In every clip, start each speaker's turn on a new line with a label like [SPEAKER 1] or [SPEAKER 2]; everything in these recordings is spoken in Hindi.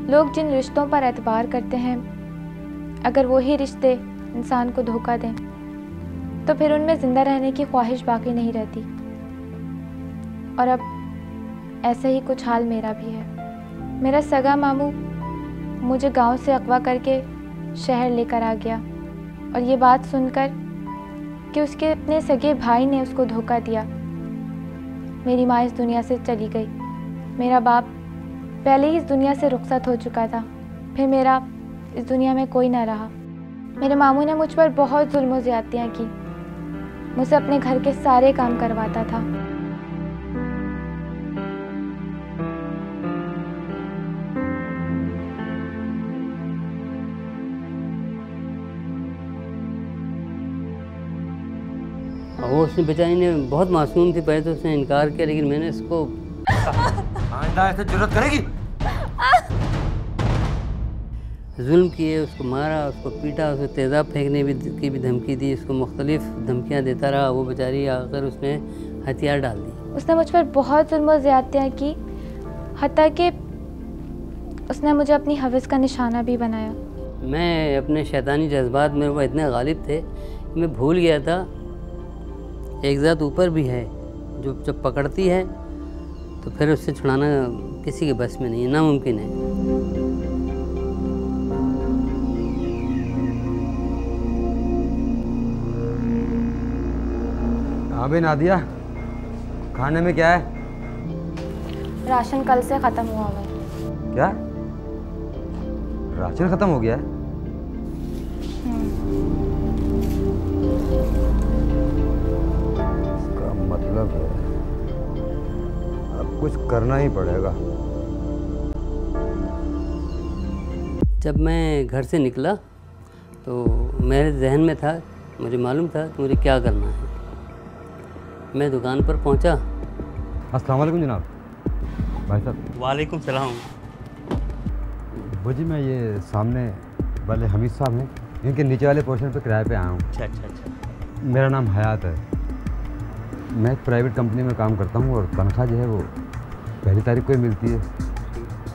[SPEAKER 1] लोग जिन रिश्तों पर एतबार करते हैं, अगर वही रिश्ते इंसान को धोखा दें तो फिर उनमें ज़िंदा रहने की ख्वाहिश बाकी नहीं रहती। और अब ऐसा ही कुछ हाल मेरा भी है। मेरा सगा मामू मुझे गांव से अगवा करके शहर लेकर आ गया और ये बात सुनकर कि उसके अपने सगे भाई ने उसको धोखा दिया, मेरी माँ इस दुनिया से चली गई। मेरा बाप पहले ही इस दुनिया से रुखसत हो चुका था, फिर मेरा इस दुनिया में कोई ना रहा। मेरे मामू ने मुझ पर बहुत जुल्म ज़्यादतियाँ की, मुझसे अपने घर के सारे काम करवाता था।
[SPEAKER 2] वो उसने बेचारी ने बहुत मासूम थी, पहले तो उसने इनकार किया, लेकिन मैंने इसको
[SPEAKER 3] आइंदा ऐसे जुर्रत करेगी?
[SPEAKER 2] जुल्म किए, उसको मारा, उसको पीटा, उसको तेज़ाब फेंकने की भी धमकी दी, उसको मुख्तलिफ धमकियाँ देता रहा। वो बेचारी आकर उसने हथियार डाल दी।
[SPEAKER 1] उसने मुझ पर बहुत जुल्म ज़्यादतियाँ की, हत्ता कि उसने मुझे अपनी हवस का निशाना भी बनाया।
[SPEAKER 2] मैं अपने शैतानी जज्बात मेरे को इतने गालिब थे कि मैं भूल गया था एक ज़ात ऊपर भी है जो जब पकड़ती है तो फिर उससे छुड़ाना किसी के बस में नहीं है, नामुमकिन है।
[SPEAKER 3] हाँ भाई नादिया, खाने में क्या है?
[SPEAKER 1] राशन कल से ख़त्म हुआ है।
[SPEAKER 3] क्या? राशन खत्म हो गया है? इसका मतलब है अब कुछ करना ही पड़ेगा।
[SPEAKER 2] जब मैं घर से निकला तो मेरे जहन में था, मुझे मालूम था कि मुझे क्या करना है। मैं दुकान पर पहुंचा।
[SPEAKER 3] अस्सलाम वालेकुम जनाब। भाई साहब।
[SPEAKER 4] वालेकुम सलाम।
[SPEAKER 3] वो जी मैं ये सामने वाले हमीद साहब हैं, इनके नीचे वाले पोर्शन पे किराए पे आया हूँ।
[SPEAKER 4] अच्छा अच्छा अच्छा।
[SPEAKER 3] मेरा नाम हयात है। मैं एक प्राइवेट कंपनी में काम करता हूँ और तनख्वाह जो है वो पहली तारीख को ही मिलती है।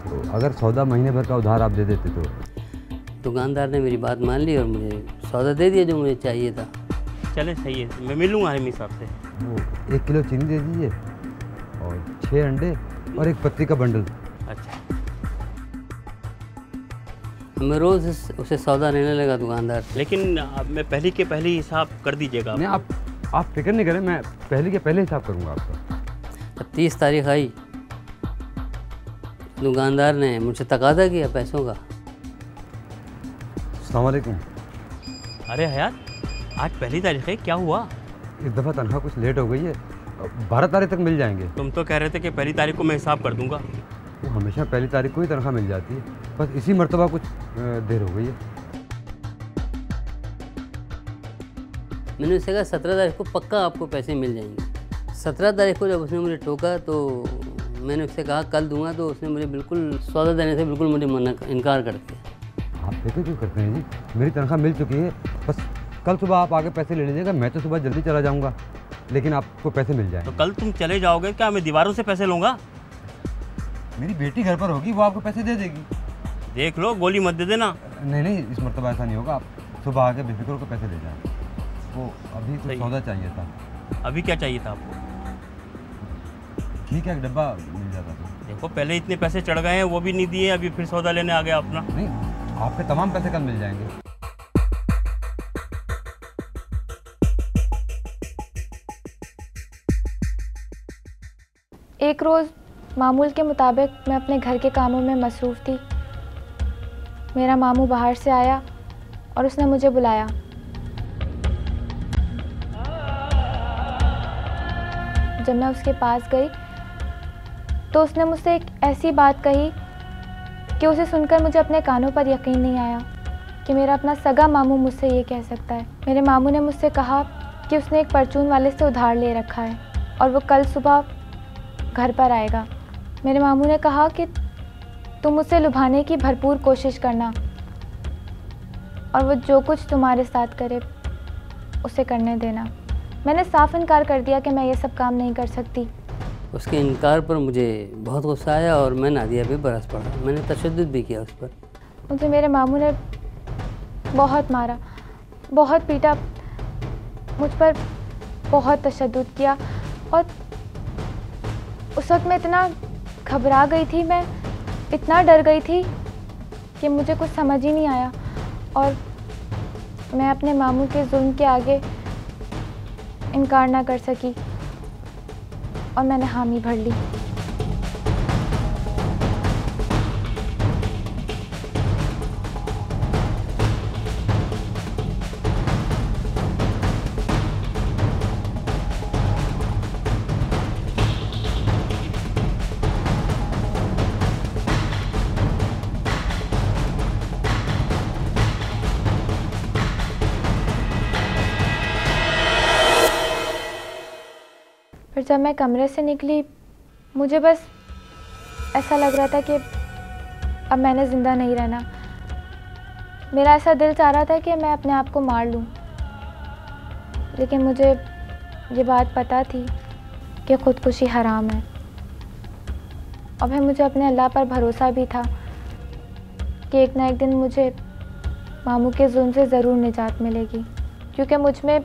[SPEAKER 3] तो अगर सौदा महीने भर का उधार आप दे देते तो।
[SPEAKER 2] दुकानदार ने मेरी बात मान ली और मुझे सौदा दे दिया जो मुझे चाहिए था।
[SPEAKER 4] चले सही है, मैं मिलूँगा हमीद साहब से।
[SPEAKER 3] वो 1 किलो चीनी दे दीजिए और 6 अंडे और एक पत्ती का बंडल।
[SPEAKER 4] अच्छा।
[SPEAKER 2] मैं रोज़ उसे सौदा लेने लगा दुकानदार।
[SPEAKER 4] लेकिन अब मैं पहली के पहली हिसाब कर दीजिएगा।
[SPEAKER 3] नहीं आप फिक्र नहीं करें, मैं पहले के पहले हिसाब करूँगा आपका।
[SPEAKER 2] 30 तारीख आई, दुकानदार ने मुझसे तकादा किया पैसों का।
[SPEAKER 3] अस्सलाम वालेकुम।
[SPEAKER 4] अरे हयात, आज पहली तारीख है, क्या हुआ?
[SPEAKER 3] इस दफ़ा तनख्वाह कुछ लेट हो गई है, 12 तारीख तक मिल जाएंगे।
[SPEAKER 4] तुम तो कह रहे थे कि पहली तारीख को मैं हिसाब कर दूंगा।
[SPEAKER 3] वो हमेशा पहली तारीख को ही तनख्वाह मिल जाती है, बस इसी मर्तबा कुछ देर हो गई है।
[SPEAKER 2] मैंने उससे कहा 17 तारीख को पक्का आपको पैसे मिल जाएंगे। 17 तारीख को जब उसने मुझे टोका तो मैंने उससे कहा कल दूंगा, तो उसने मुझे बिल्कुल सौदा देने से बिल्कुल मुझे इनकार कर दिया।
[SPEAKER 3] आप फिक्र क्यों करते हैं जी, मेरी तनख्वाह मिल चुकी है, बस कल सुबह आप आके पैसे ले लीजिएगा। मैं तो सुबह जल्दी चला जाऊँगा, लेकिन आपको पैसे मिल जाएंगे।
[SPEAKER 4] तो कल तुम चले जाओगे क्या? मैं दीवारों से पैसे लूँगा?
[SPEAKER 3] मेरी बेटी घर पर होगी, वो आपको पैसे दे देगी।
[SPEAKER 4] देख लो, गोली मत दे देना।
[SPEAKER 3] नहीं, इस मरतबा ऐसा नहीं होगा। आप सुबह आके बेफिक्र होकर पैसे ले जाएँ। वो अभी तो सौदा चाहिए था।
[SPEAKER 4] अभी क्या चाहिए था आपको?
[SPEAKER 3] ठीक है, एक डब्बा मिल जाता था।
[SPEAKER 4] देखो पहले इतने पैसे चढ़ गए हैं, वो भी नहीं दिए, अभी फिर सौदा लेने आ गया अपना।
[SPEAKER 3] नहीं, आपके तमाम पैसे कल मिल जाएंगे।
[SPEAKER 1] एक रोज़ मामूल के मुताबिक मैं अपने घर के कामों में मसरूफ़ थी। मेरा मामू बाहर से आया और उसने मुझे बुलाया। जब मैं उसके पास गई तो उसने मुझसे एक ऐसी बात कही कि उसे सुनकर मुझे अपने कानों पर यकीन नहीं आया कि मेरा अपना सगा मामू मुझसे ये कह सकता है। मेरे मामू ने मुझसे कहा कि उसने एक परचून वाले से उधार ले रखा है और वो कल सुबह घर पर आएगा। मेरे मामू ने कहा कि तुम उसे लुभाने की भरपूर कोशिश करना और वो जो कुछ तुम्हारे साथ करे उसे करने देना। मैंने साफ इनकार कर दिया कि मैं ये सब काम नहीं कर सकती।
[SPEAKER 2] उसके इनकार पर मुझे बहुत गुस्सा आया और मैं नादिया पे बरस पड़ा। मैंने तशद्दुद भी किया उस पर।
[SPEAKER 1] मुझे मेरे मामू ने बहुत मारा, बहुत पीटा, मुझ पर बहुत तशद्दुद किया। और उस वक्त मैं इतना घबरा गई थी, मैं इतना डर गई थी कि मुझे कुछ समझ ही नहीं आया। और मैं अपने मामू के जुल्म के आगे इनकार ना कर सकी और मैंने हामी भर ली। फिर जब मैं कमरे से निकली, मुझे बस ऐसा लग रहा था कि अब मैंने ज़िंदा नहीं रहना। मेरा ऐसा दिल चाह रहा था कि मैं अपने आप को मार लूं, लेकिन मुझे ये बात पता थी कि ख़ुदकुशी हराम है। और फिर मुझे अपने अल्लाह पर भरोसा भी था कि एक ना एक दिन मुझे मामू के जुल्म से ज़रूर निजात मिलेगी, क्योंकि मुझ में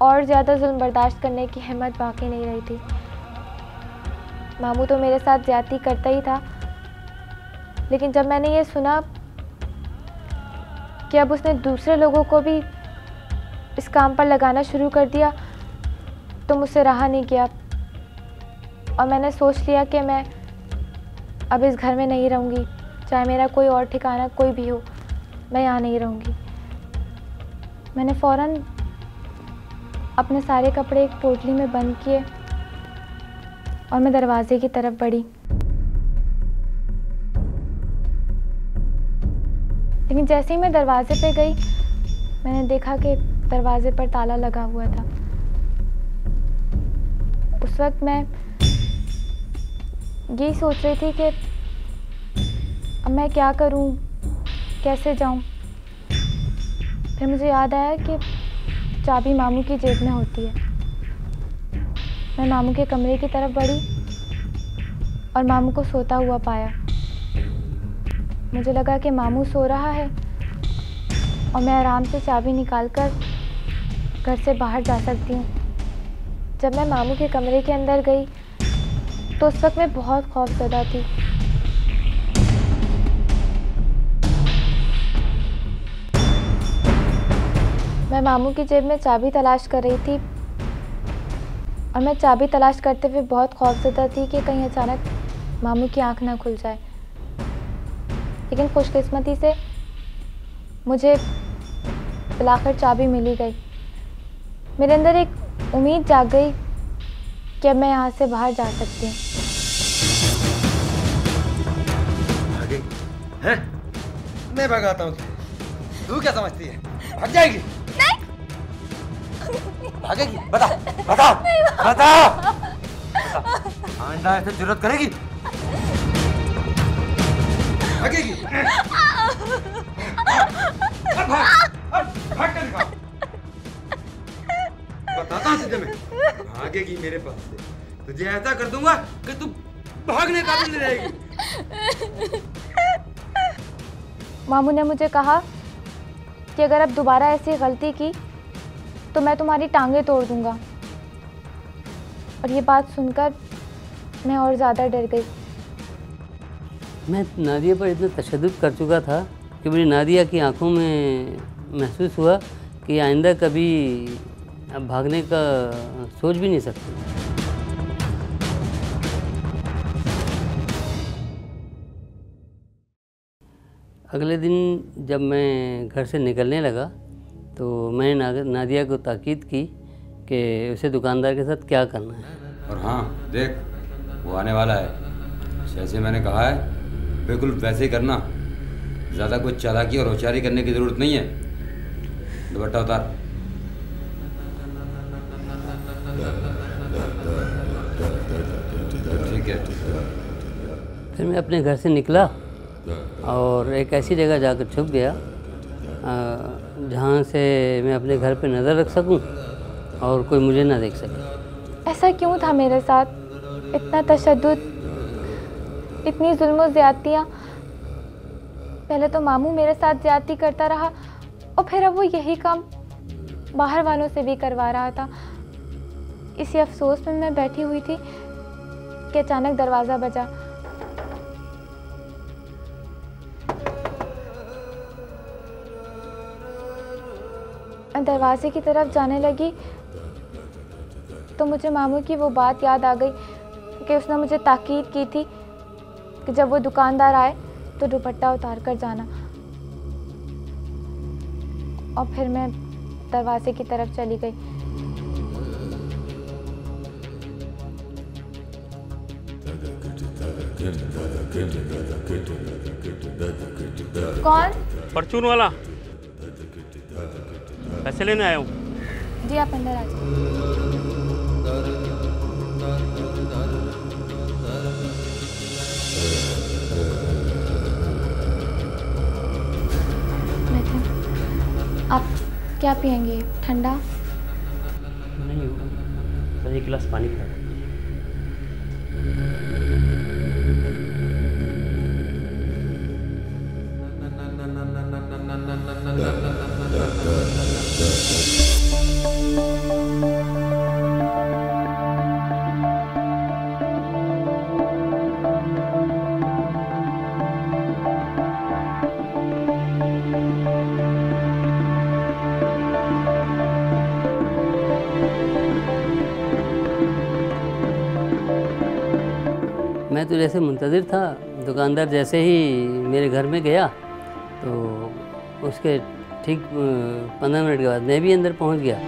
[SPEAKER 1] और ज़्यादा जुल्म बर्दाश्त करने की हिम्मत बाकी नहीं रही थी। मामू तो मेरे साथ ज़्यादती करता ही था, लेकिन जब मैंने ये सुना कि अब उसने दूसरे लोगों को भी इस काम पर लगाना शुरू कर दिया, तो मुझसे रहा नहीं गया और मैंने सोच लिया कि मैं अब इस घर में नहीं रहूँगी। चाहे मेरा कोई और ठिकाना कोई भी हो, मैं यहाँ नहीं रहूँगी। मैंने फ़ौरन अपने सारे कपड़े एक पोटली में बंद किए और मैं दरवाजे की तरफ बढ़ी। लेकिन जैसे ही मैं दरवाजे पे गई, मैंने देखा कि दरवाजे पर ताला लगा हुआ था। उस वक्त मैं यही सोच रही थी कि अब मैं क्या करूं, कैसे जाऊं। फिर मुझे याद आया कि चाबी मामू की जेब में होती है। मैं मामू के कमरे की तरफ बढ़ी और मामू को सोता हुआ पाया। मुझे लगा कि मामू सो रहा है और मैं आराम से चाबी निकालकर घर से बाहर जा सकती हूँ। जब मैं मामू के कमरे के अंदर गई तो उस वक्त मैं बहुत खौफज़दा थी। मैं मामू की जेब में चाबी तलाश कर रही थी और मैं चाबी तलाश करते हुए बहुत खौफज़दा थी कि कहीं अचानक मामू की आंख ना खुल जाए। लेकिन खुशकिस्मती से मुझे बिलाखिर चाबी मिल ही गई। मेरे अंदर एक उम्मीद जाग गई कि अब मैं यहाँ से बाहर जा सकती हूँ।
[SPEAKER 5] भागेगी? हैं? मैं भगाता हूँ। तू क्या समझती है? भाग जाएगी? नहीं। भागेगी? बता, बता, बता। आंडा ऐसे जुर्रत करेगी? भागेगी? अब भाग कर दिखा। बताता हूँ तुझे मैं, भागेगी मेरे पास से, तुझे ऐसा कर दूंगा कि तू भागने काबिल नहीं रहेगी।
[SPEAKER 1] मामू ने मुझे कहा कि अगर अब दोबारा ऐसी गलती की तो मैं तुम्हारी टांगें तोड़ दूंगा। और ये बात सुनकर मैं और ज़्यादा डर गई।
[SPEAKER 2] मैं नादिया पर इतना तशद्दुद कर चुका था कि मेरी नादिया की आंखों में महसूस हुआ कि आइंदा कभी अब भागने का सोच भी नहीं सकती। अगले दिन जब मैं घर से निकलने लगा तो मैंने नादिया को ताकीद की कि उसे दुकानदार के साथ क्या करना है।
[SPEAKER 3] और हाँ देख, वो आने वाला है। जैसे मैंने कहा है बिल्कुल वैसे ही करना। ज़्यादा कुछ चालाकी और होशियारी करने की ज़रूरत नहीं है। दुपट्टा उतार। ठीक है।
[SPEAKER 2] फिर मैं अपने घर से निकला और एक ऐसी जगह जाकर छुप गया जहाँ से मैं अपने घर पे नज़र रख सकूं और कोई मुझे ना देख सके।
[SPEAKER 1] ऐसा ऐसा क्यों था मेरे साथ? इतना तशद्दुद, इतनी जुल्म ज़्यादतियाँ। पहले तो मामू मेरे साथ ज़्यादती करता रहा और फिर अब वो यही काम बाहर वालों से भी करवा रहा था। इसी अफसोस में मैं बैठी हुई थी कि अचानक दरवाज़ा बजा। दरवाजे की तरफ जाने लगी तो मुझे मामू की वो बात याद आ गई कि उसने मुझे ताकीद की थी कि जब वो दुकानदार आए तो दुपट्टा उतार कर जाना। और फिर मैं दरवाजे की तरफ चली गई। कौन?
[SPEAKER 4] परचून वाला, पैसे लेने आया हूँ।
[SPEAKER 1] जी आप अंदर आ जाइए। बैठें। आप क्या पियेंगे? ठंडा?
[SPEAKER 4] नहीं, सर एक गिलास पानी पिला।
[SPEAKER 2] मैं तो जैसे मुंतज़िर था, दुकानदार जैसे ही मेरे घर में गया तो उसके ठीक 15 मिनट के बाद मैं भी अंदर पहुंच गया।